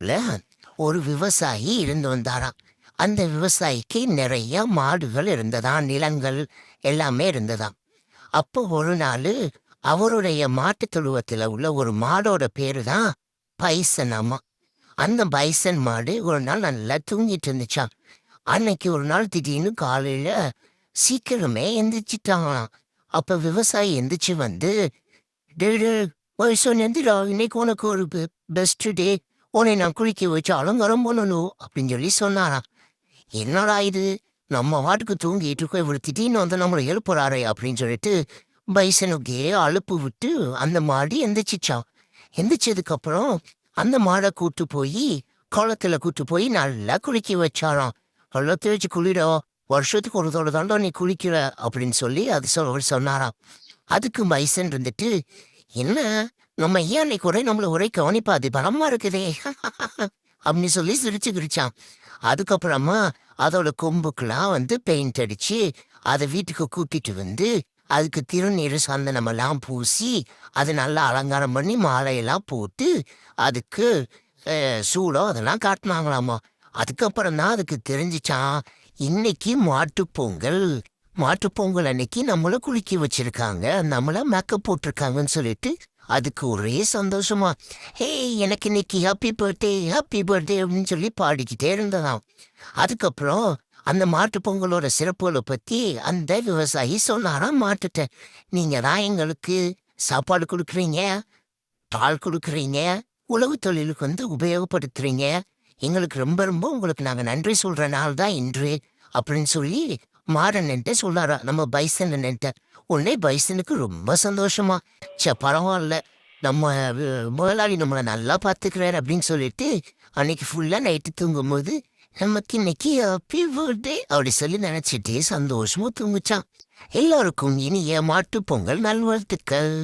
ல ஒரு விவசாயி இருந்து வந்தாராம். அந்த விவசாயிக்கு நிறைய மாடுகள் இருந்ததாம், நிலங்கள் எல்லாமே இருந்ததாம். அப்போ ஒரு நாளு அவருடைய மாட்டுத் தொழுவத்துல உள்ள ஒரு மாடோட பேரு தான் பைசனாமா. அந்த பைசன் மாடு ஒரு நாள் நல்லா தூங்கிட்டு இருந்துச்சாம். அன்னைக்கு ஒரு நாள் திடீர்னு காலையில சீக்கிரமே எந்திரிச்சிட்டாங்களாம். அப்ப விவசாயி எந்திரிச்சு வந்து, "டேய் டேய் பைசன் எந்திரா, இன்னைக்கு உனக்கு ஒரு பெஸ்ட் டே. உன்னை நான் குளிக்க வச்சு அலங்காரம் பண்ணணும்" அப்படின்னு சொல்லி சொன்னாராம். என்னடா இது, நம்ம வாட்டுக்கு தூங்கிட்டு இருக்கோம், இவர் திடீர்னு வந்து நம்மளை எழுப்புறாரே அப்படின்னு சொல்லிட்டு பைசனுக்கே அலுப்பு விட்டு அந்த மாடு எந்திரிச்சிச்சான். எந்திரிச்சதுக்கு அப்புறம் அந்த மாடை கூட்டு போய் குளத்துல கூட்டு போய் நல்லா குளிக்க வச்சாராம். நல்லா தேய்ச்சி குளிடா, வருஷத்துக்கு ஒரு தடவை தாண்டா நீ குளிக்கிற அப்படின்னு சொல்லி அது அவர் சொன்னாராம். அதுக்கு பைசன் இருந்துட்டு, என்ன நம்ம ஏன் அன்னைக்கு ஒரே நம்மள ஒரே கவனிப்பா, அது பலமா இருக்குதே அப்படின்னு சொல்லி சிரிச்சு கிரிச்சான். அதுக்கப்புறமா அதோட கொம்புக்கெல்லாம் வந்து பெயிண்ட் அடிச்சு அதை வீட்டுக்கு கூட்டிட்டு வந்து அதுக்கு திருநீர் சந்தனமெல்லாம் பூசி அது நல்லா அலங்காரம் பண்ணி மாலையெல்லாம் போட்டு அதுக்கு சூடம் அதெல்லாம் காட்டினாங்களாமா. அதுக்கப்புறம் தான் அதுக்கு தெரிஞ்சிச்சான், இன்னைக்கு மாட்டுப்பொங்கல். மாட்டுப்பொங்கல் அன்னைக்கு நம்மள குளிக்க வச்சிருக்காங்க, நம்மள மேக்கப் போட்டிருக்காங்கன்னு சொல்லிட்டு அதுக்கு ஒரே சந்தோஷமா, "ஹே, எனக்கு இன்னைக்கு ஹாப்பி பர்த்டே ஹாப்பி பர்த்டே" அப்படின்னு சொல்லி பாடிக்கிட்டே இருந்ததாம். அதுக்கப்புறம் அந்த மாட்டுப் பொங்கலோட சிறப்புகளை பத்தி அந்த விவசாயி சொன்னாராம் மாட்டுட்ட. "நீங்க தான் எங்களுக்கு சாப்பாடு கொடுக்குறீங்க, பால் கொடுக்குறீங்க, உழவு தொழிலுக்கு வந்து உபயோகப்படுத்துறீங்க. எங்களுக்கு ரொம்ப ரொம்ப உங்களுக்கு நாங்க நன்றி சொல்ற நாள் தான் இன்று" அப்படின்னு சொல்லி மாறன்ட்ட சொல்லாரா நம்ம பைசன்ட்ட. உடனே பைசனுக்கு ரொம்ப சந்தோஷமா, பரவாயில்ல, நம்ம முதலாளி நம்மளை நல்லா பார்த்துக்கிறாரு அப்படின்னு சொல்லிட்டு அன்னைக்கு ஃபுல்லா நைட்டு தூங்கும்போது நமக்கு இன்னைக்கு ஹாப்பி பர்த்டே அப்படி சொல்லி நினைச்சிட்டே சந்தோஷமா தூங்குச்சான். எல்லாருக்கும் இனிய மாட்டுப் பொங்கல் நல்வாழ்த்துக்கள்.